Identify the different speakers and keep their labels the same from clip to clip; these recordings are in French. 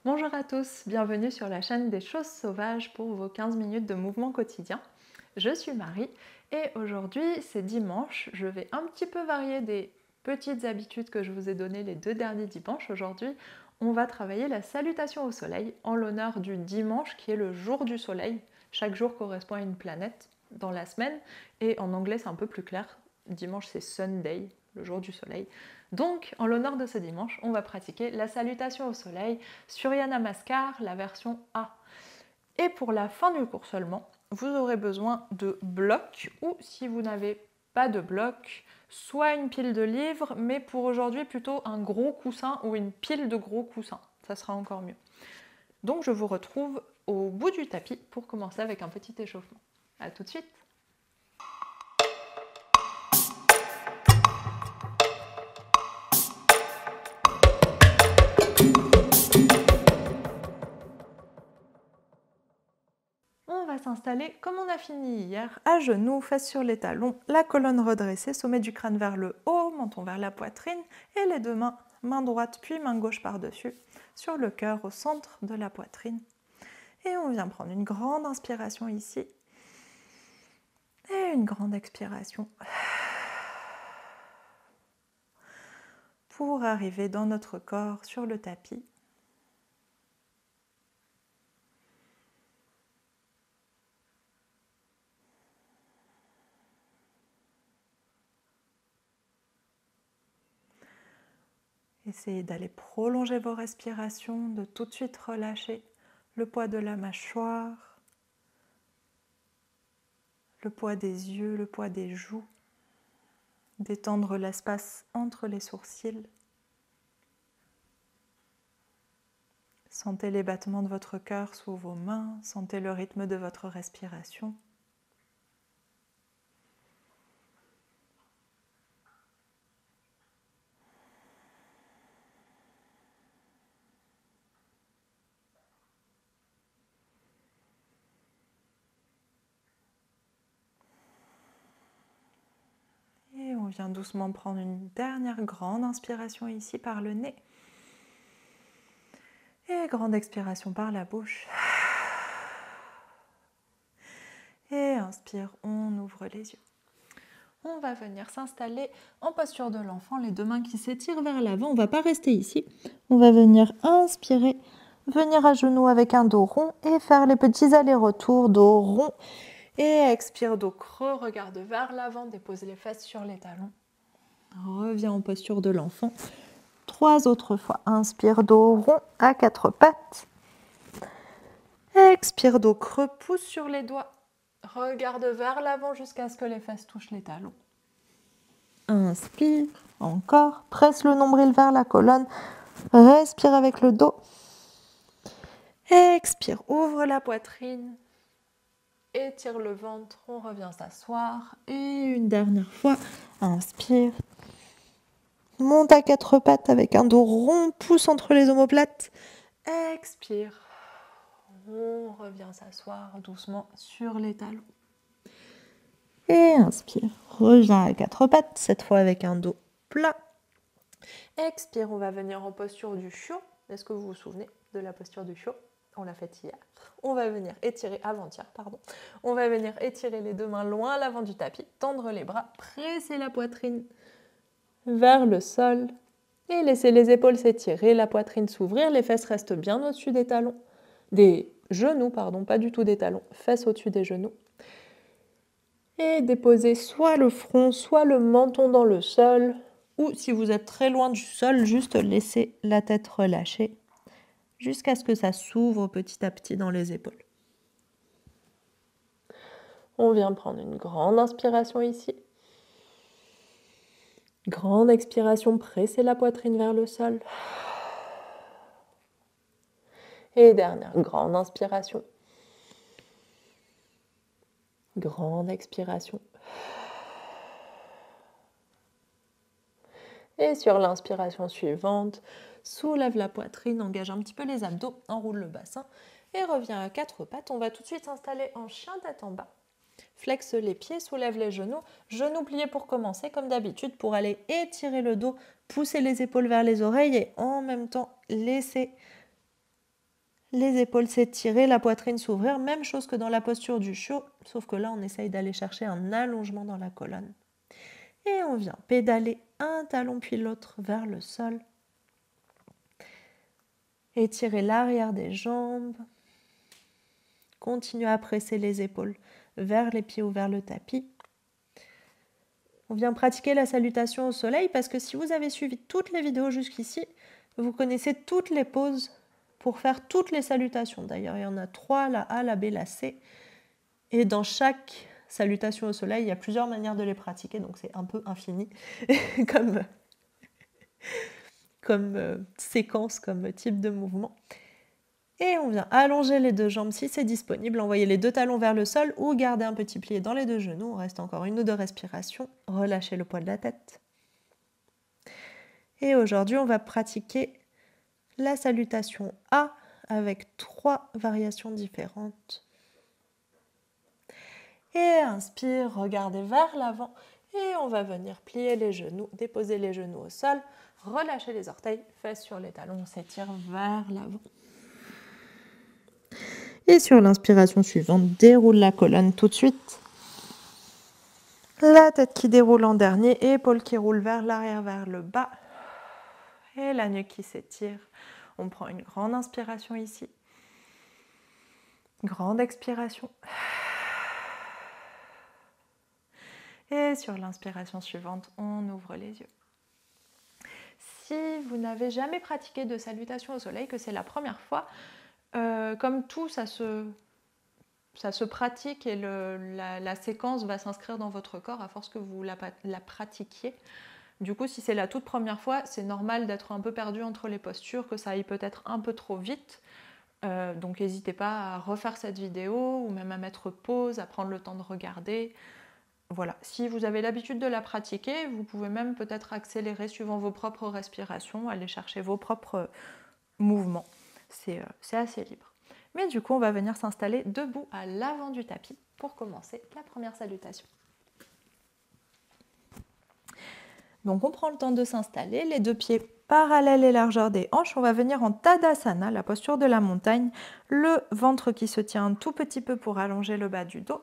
Speaker 1: Bonjour à tous, bienvenue sur la chaîne des choses sauvages pour vos 15 minutes de mouvement quotidien. Je suis Marie et aujourd'hui c'est dimanche, je vais un petit peu varier des petites habitudes que je vous ai données les 2 derniers dimanches. Aujourd'hui on va travailler la salutation au soleil en l'honneur du dimanche qui est le jour du soleil. Chaque jour correspond à une planète dans la semaine et en anglais c'est un peu plus clair, dimanche c'est Sunday, le jour du soleil. Donc, en l'honneur de ce dimanche, on va pratiquer la salutation au soleil, Surya Namaskar, la version A. Et pour la fin du cours seulement, vous aurez besoin de blocs ou si vous n'avez pas de blocs, soit une pile de livres, mais pour aujourd'hui plutôt un gros coussin ou une pile de gros coussins. Ça sera encore mieux. Donc, je vous retrouve au bout du tapis pour commencer avec un petit échauffement. A tout de suite! On va s'installer comme on a fini hier, à genoux, fesses sur les talons, la colonne redressée, sommet du crâne vers le haut, menton vers la poitrine et les deux mains, main droite puis main gauche par-dessus, sur le cœur au centre de la poitrine. Et on vient prendre une grande inspiration ici et une grande expiration pour arriver dans notre corps sur le tapis. Essayez d'aller prolonger vos respirations, de tout de suite relâcher le poids de la mâchoire, le poids des yeux, le poids des joues, détendre l'espace entre les sourcils. Sentez les battements de votre cœur sous vos mains, sentez le rythme de votre respiration. Et on vient doucement prendre une dernière grande inspiration ici par le nez. Et grande expiration par la bouche. Et inspire, on ouvre les yeux. On va venir s'installer en posture de l'enfant, les deux mains qui s'étirent vers l'avant. On ne va pas rester ici. On va venir inspirer, venir à genoux avec un dos rond et faire les petits allers-retours, dos rond. Et expire, dos creux, regarde vers l'avant, dépose les fesses sur les talons. Reviens en posture de l'enfant. 3 autres fois. Inspire, dos rond à 4 pattes. Expire, dos creux, pousse sur les doigts. Regarde vers l'avant jusqu'à ce que les fesses touchent les talons. Inspire, encore. Presse le nombril vers la colonne. Respire avec le dos. Expire, ouvre la poitrine. Étire le ventre, on revient s'asseoir. Et une dernière fois, inspire. Monte à 4 pattes avec un dos rond, pousse entre les omoplates. Expire. On revient s'asseoir doucement sur les talons. Et inspire. Reviens à 4 pattes, cette fois avec un dos plat. Expire, on va venir en posture du chiot. Est-ce que vous vous souvenez de la posture du chiot? On l'a faite hier. On va venir étirer, avant-hier, pardon. On va venir étirer les deux mains loin à l'avant du tapis, tendre les bras, presser la poitrine vers le sol et laisser les épaules s'étirer, la poitrine s'ouvrir, les fesses restent bien au-dessus des talons, des genoux, pardon, pas du tout des talons, fesses au-dessus des genoux. Et déposer soit le front, soit le menton dans le sol, ou si vous êtes très loin du sol, juste laisser la tête relâchée jusqu'à ce que ça s'ouvre petit à petit dans les épaules. On vient prendre une grande inspiration ici. Grande expiration, pressez la poitrine vers le sol. Et dernière grande inspiration. Grande expiration. Et sur l'inspiration suivante, soulève la poitrine, engage un petit peu les abdos, enroule le bassin et reviens à 4 pattes. On va tout de suite s'installer en chien tête en bas. Flexe les pieds, soulève les genoux. Genoux pliés pour commencer, comme d'habitude, pour aller étirer le dos, pousser les épaules vers les oreilles et en même temps laisser les épaules s'étirer, la poitrine s'ouvrir, même chose que dans la posture du chiot, sauf que là on essaye d'aller chercher un allongement dans la colonne. Et on vient pédaler un talon puis l'autre vers le sol. Étirer l'arrière des jambes. Continuez à presser les épaules vers les pieds ou vers le tapis. On vient pratiquer la salutation au soleil parce que si vous avez suivi toutes les vidéos jusqu'ici, vous connaissez toutes les poses pour faire toutes les salutations. D'ailleurs, il y en a 3, la A, la B, la C. Et dans chaque salutation au soleil, il y a plusieurs manières de les pratiquer, donc c'est un peu infini comme séquence, comme type de mouvement. Et on vient allonger les deux jambes si c'est disponible, envoyer les deux talons vers le sol ou garder un petit pli dans les deux genoux. On reste encore 1 ou 2 respirations. Relâchez le poids de la tête. Et aujourd'hui, on va pratiquer la salutation A avec 3 variations différentes. Et inspire, regardez vers l'avant et on va venir plier les genoux, déposer les genoux au sol, relâcher les orteils, fesses sur les talons, on s'étire vers l'avant. Et sur l'inspiration suivante, déroule la colonne tout de suite. La tête qui déroule en dernier, épaules qui roulent vers l'arrière, vers le bas. Et la nuque qui s'étire. On prend une grande inspiration ici. Grande expiration. Et sur l'inspiration suivante, on ouvre les yeux. Si vous n'avez jamais pratiqué de salutation au soleil, que c'est la première fois, comme tout, ça se pratique et la séquence va s'inscrire dans votre corps à force que vous la pratiquiez. Du coup, si c'est la toute première fois, c'est normal d'être un peu perdu entre les postures, que ça aille peut-être un peu trop vite. Donc n'hésitez pas à refaire cette vidéo ou même à mettre pause, à prendre le temps de regarder. Voilà, si vous avez l'habitude de la pratiquer, vous pouvez même peut-être accélérer suivant vos propres respirations, aller chercher vos propres mouvements. C'est assez libre. Mais du coup, on va venir s'installer debout à l'avant du tapis pour commencer la première salutation. Donc on prend le temps de s'installer, les deux pieds parallèles et largeur des hanches. On va venir en Tadasana, la posture de la montagne, le ventre qui se tient un tout petit peu pour allonger le bas du dos.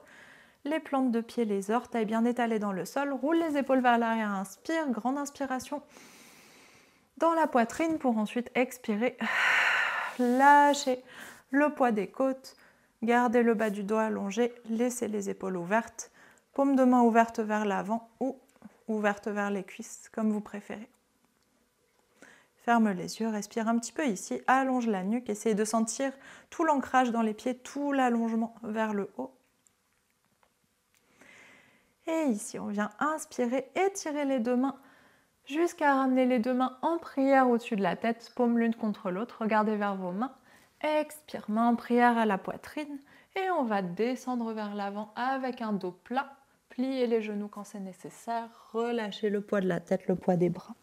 Speaker 1: Les plantes de pied, les orteils bien étalés dans le sol. Roule les épaules vers l'arrière, inspire, grande inspiration dans la poitrine pour ensuite expirer. Lâchez le poids des côtes, gardez le bas du dos allongé, laissez les épaules ouvertes, paume de main ouverte vers l'avant ou ouverte vers les cuisses, comme vous préférez. Ferme les yeux, respire un petit peu ici, allonge la nuque, essayez de sentir tout l'ancrage dans les pieds, tout l'allongement vers le haut. Et ici, on vient inspirer, étirer les deux mains jusqu'à ramener les deux mains en prière au-dessus de la tête, paume l'une contre l'autre, regardez vers vos mains. Expire, main en prière à la poitrine et on va descendre vers l'avant avec un dos plat. Pliez les genoux quand c'est nécessaire, relâchez le poids de la tête, le poids des bras.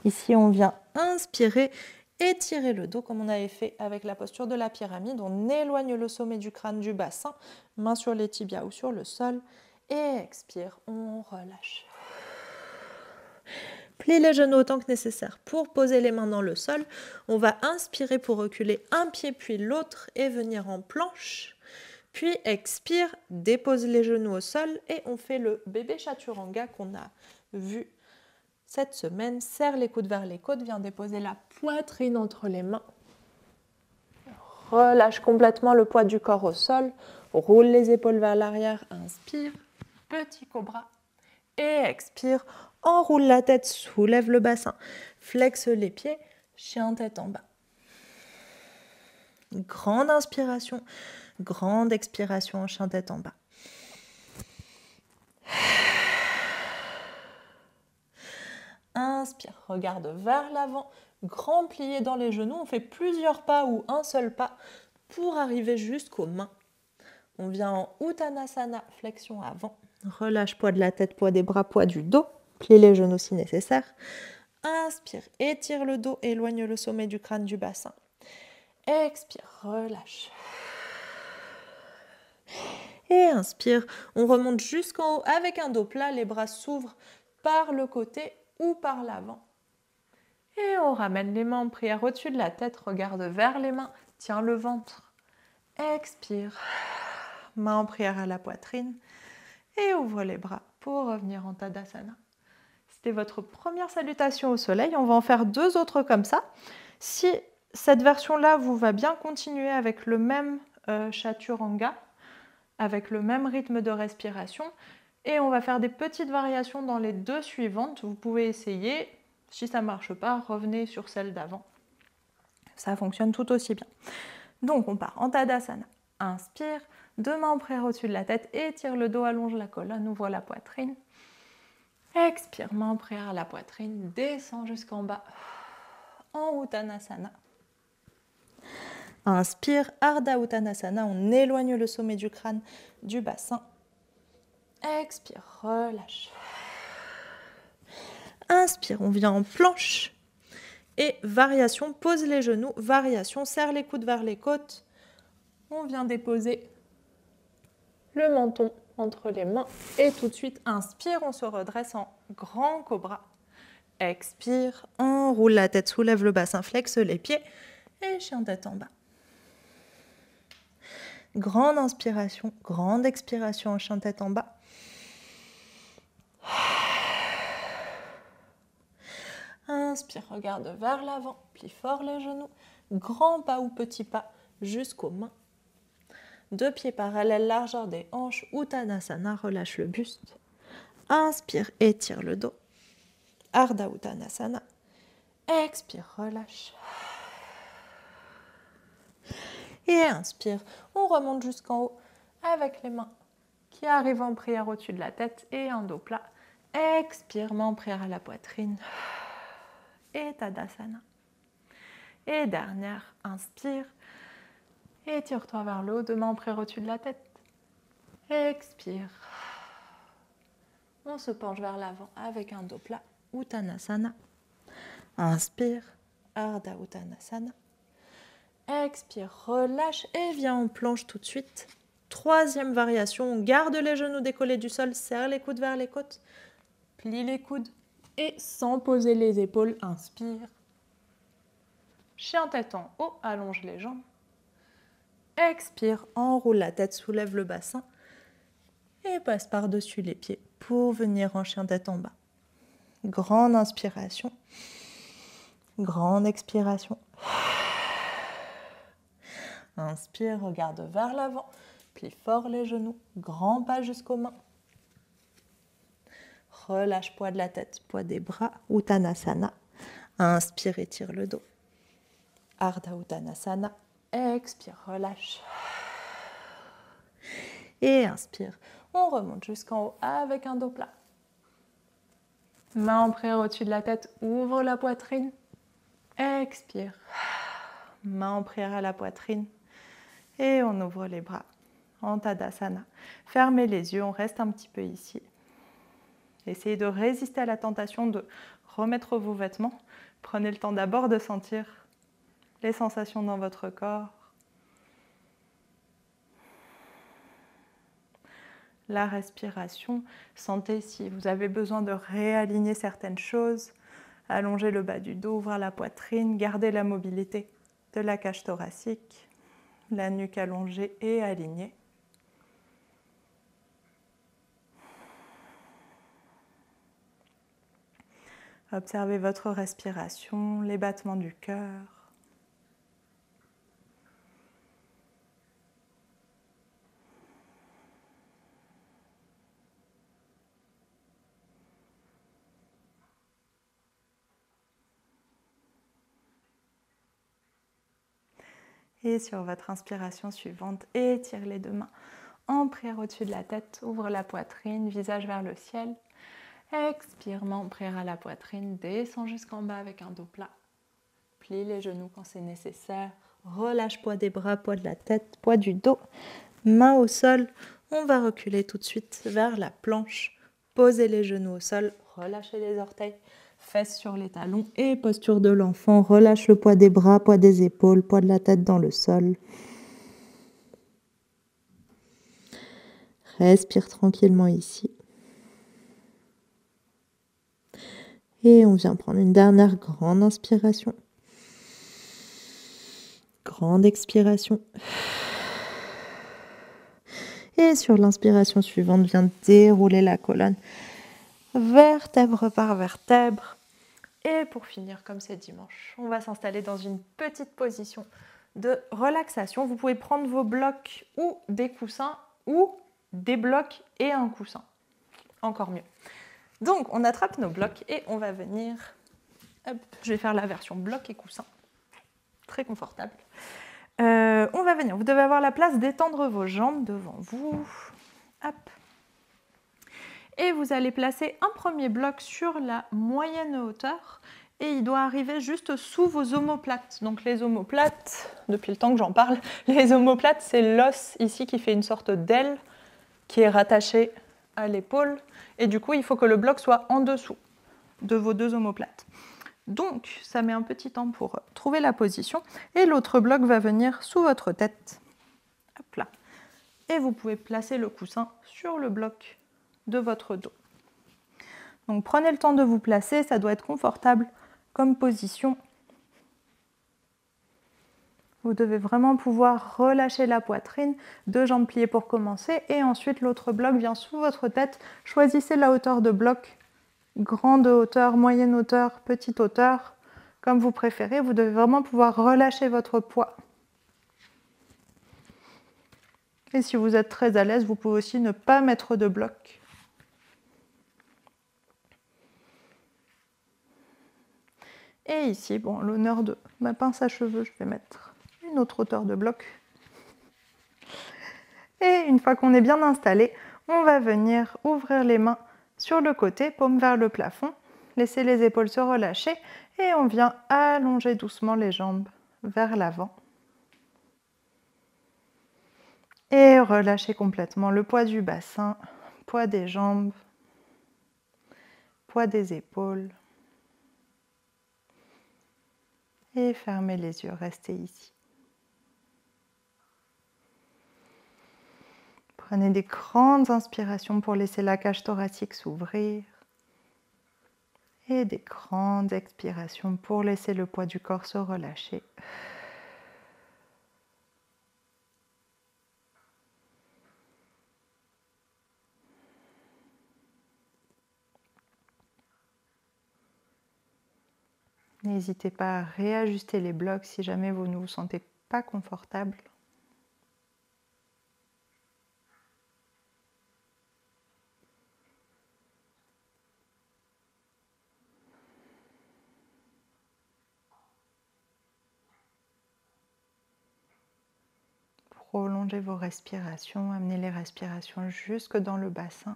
Speaker 1: Ici, on vient inspirer, étirer le dos comme on avait fait avec la posture de la pyramide. On éloigne le sommet du crâne du bassin, main sur les tibias ou sur le sol. Et expire, on relâche. Plie les genoux autant que nécessaire pour poser les mains dans le sol. On va inspirer pour reculer un pied puis l'autre et venir en planche. Puis expire, dépose les genoux au sol et on fait le bébé chaturanga qu'on a vu cette semaine. Serre les coudes vers les côtes, viens déposer la poitrine entre les mains. Relâche complètement le poids du corps au sol. Roule les épaules vers l'arrière, inspire. Petit cobra et expire, enroule la tête, soulève le bassin, flexe les pieds, chien tête en bas. Grande inspiration, grande expiration, chien tête en bas. Inspire, regarde vers l'avant, grand plié dans les genoux, on fait plusieurs pas ou un seul pas pour arriver jusqu'aux mains. On vient en Uttanasana, flexion avant. Relâche poids de la tête, poids des bras, poids du dos. Plie les genoux si nécessaire. Inspire, étire le dos, éloigne le sommet du crâne du bassin. Expire, relâche. Et inspire, on remonte jusqu'en haut avec un dos plat. Les bras s'ouvrent par le côté ou par l'avant. Et on ramène les mains en prière au-dessus de la tête, regarde vers les mains, tiens le ventre. Expire, main en prière à la poitrine et ouvre les bras pour revenir en Tadasana. C'était votre première salutation au soleil, on va en faire 2 autres comme ça. Si cette version-là vous va bien, continuer avec le même Chaturanga, avec le même rythme de respiration, et on va faire des petites variations dans les 2 suivantes. Vous pouvez essayer, si ça ne marche pas, revenez sur celle d'avant. Ça fonctionne tout aussi bien. Donc on part en Tadasana. Inspire, 2 mains en prière au-dessus de la tête, étire le dos, allonge la colonne, ouvre la poitrine. Expire, main en prière à la poitrine, descend jusqu'en bas, en Uttanasana. Inspire, Ardha Uttanasana, on éloigne le sommet du crâne du bassin. Expire, relâche. Inspire, on vient en planche. Et variation, pose les genoux, variation, serre les coudes vers les côtes. On vient déposer le menton entre les mains. Et tout de suite, inspire, on se redresse en grand cobra. Expire, enroule la tête, soulève le bassin, flexe les pieds et chien tête en bas. Grande inspiration, grande expiration en chien tête en bas. Inspire, regarde vers l'avant, plie fort les genoux, grand pas ou petit pas jusqu'aux mains. 2 pieds parallèles, largeur des hanches, Uttanasana, relâche le buste. Inspire, étire le dos. Ardha Uttanasana. Expire, relâche. Et inspire, on remonte jusqu'en haut avec les mains qui arrivent en prière au-dessus de la tête et un dos plat. Expire, main en prière à la poitrine. Et Tadasana. Et dernière, inspire. Étire-toi vers le haut, 2 mains en prière au-dessus de la tête. Expire. On se penche vers l'avant avec un dos plat, Uttanasana. Inspire, Ardha Uttanasana. Expire, relâche et viens en planche tout de suite. 3e variation, on garde les genoux décollés du sol, serre les coudes vers les côtes, plie les coudes et sans poser les épaules, inspire. Chien tête en haut, allonge les jambes. Expire, enroule la tête, soulève le bassin et passe par-dessus les pieds pour venir en chien tête en bas. Grande inspiration, grande expiration. Inspire, regarde vers l'avant, plie fort les genoux, grand pas jusqu'aux mains. Relâche poids de la tête, poids des bras, Uttanasana. Inspire, étire le dos. Ardha Uttanasana. Expire, relâche. Et inspire, on remonte jusqu'en haut avec un dos plat. Main en prière au-dessus de la tête, ouvre la poitrine. Expire. Main en prière à la poitrine. Et on ouvre les bras en Tadasana. Fermez les yeux, on reste un petit peu ici. Essayez de résister à la tentation de remettre vos vêtements. Prenez le temps d'abord de sentir les sensations dans votre corps. La respiration. Sentez si vous avez besoin de réaligner certaines choses. Allongez le bas du dos, ouvrez la poitrine, gardez la mobilité de la cage thoracique. La nuque allongée et alignée. Observez votre respiration, les battements du cœur. Et sur votre inspiration suivante, étire les 2 mains en prière au-dessus de la tête, ouvre la poitrine, visage vers le ciel. Expire, main en prière à la poitrine, descend jusqu'en bas avec un dos plat. Plie les genoux quand c'est nécessaire. Relâche poids des bras, poids de la tête, poids du dos. Main au sol, on va reculer tout de suite vers la planche. Posez les genoux au sol, relâchez les orteils. Fesses sur les talons et posture de l'enfant. Relâche le poids des bras, poids des épaules, poids de la tête dans le sol. Respire tranquillement ici. Et on vient prendre une dernière grande inspiration. Grande expiration. Et sur l'inspiration suivante, viens dérouler la colonne vertèbre par vertèbre. Et pour finir, comme c'est dimanche, on va s'installer dans une petite position de relaxation. Vous pouvez prendre vos blocs ou des coussins ou des blocs et un coussin. Encore mieux. Donc, on attrape nos blocs et on va venir... Hop, je vais faire la version bloc et coussin. Très confortable. On va venir. Vous devez avoir la place d'étendre vos jambes devant vous. Hop. Et vous allez placer un premier bloc sur la moyenne hauteur et il doit arriver juste sous vos omoplates. Donc les omoplates, depuis le temps que j'en parle, les omoplates, c'est l'os ici qui fait une sorte d'aile qui est rattaché à l'épaule et du coup, il faut que le bloc soit en dessous de vos deux omoplates. Donc, ça met un petit temps pour trouver la position et l'autre bloc va venir sous votre tête. Hop là. Et vous pouvez placer le coussin sur le bloc de votre dos. Donc prenez le temps de vous placer, ça doit être confortable comme position. Vous devez vraiment pouvoir relâcher la poitrine, deux jambes pliées pour commencer et ensuite l'autre bloc vient sous votre tête. Choisissez la hauteur de bloc, grande hauteur, moyenne hauteur, petite hauteur, comme vous préférez. Vous devez vraiment pouvoir relâcher votre poids. Et si vous êtes très à l'aise, vous pouvez aussi ne pas mettre de bloc. Et ici, bon, l'honneur de ma pince à cheveux, je vais mettre une autre hauteur de bloc. Et une fois qu'on est bien installé, on va venir ouvrir les mains sur le côté, paume vers le plafond, laisser les épaules se relâcher et on vient allonger doucement les jambes vers l'avant. Et relâcher complètement le poids du bassin, poids des jambes, poids des épaules. Et fermez les yeux, restez ici. Prenez des grandes inspirations pour laisser la cage thoracique s'ouvrir. Et des grandes expirations pour laisser le poids du corps se relâcher. N'hésitez pas à réajuster les blocs si jamais vous ne vous sentez pas confortable. Prolongez vos respirations, amenez les respirations jusque dans le bassin,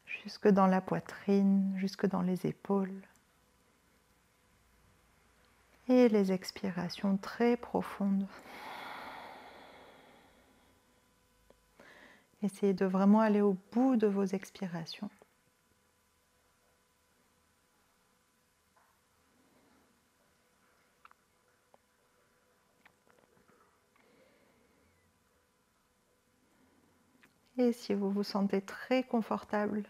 Speaker 1: jusque dans la poitrine, jusque dans les épaules. Et les expirations très profondes. Essayez de vraiment aller au bout de vos expirations. Et si vous vous sentez très confortable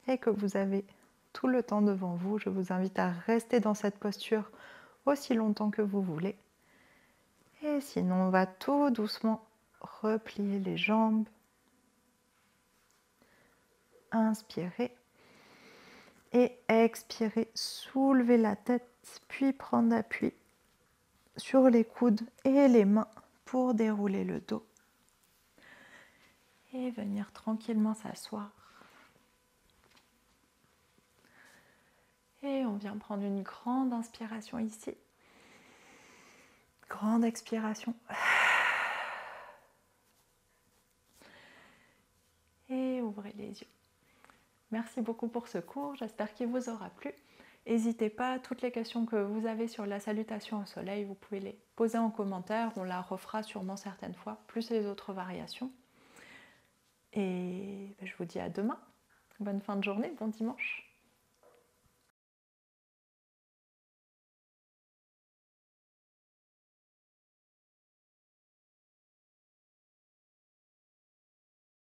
Speaker 1: et que vous avez tout le temps devant vous, je vous invite à rester dans cette posture aussi longtemps que vous voulez. Et sinon, on va tout doucement replier les jambes. Inspirez et expirez, soulevez la tête, puis prendre appui sur les coudes et les mains pour dérouler le dos. Et venir tranquillement s'asseoir. Et on vient prendre une grande inspiration ici. Grande expiration. Et ouvrez les yeux. Merci beaucoup pour ce cours, j'espère qu'il vous aura plu. N'hésitez pas, toutes les questions que vous avez sur la salutation au soleil, vous pouvez les poser en commentaire, on la refera sûrement certaines fois, plus les autres variations. Et je vous dis à demain. Bonne fin de journée, bon dimanche.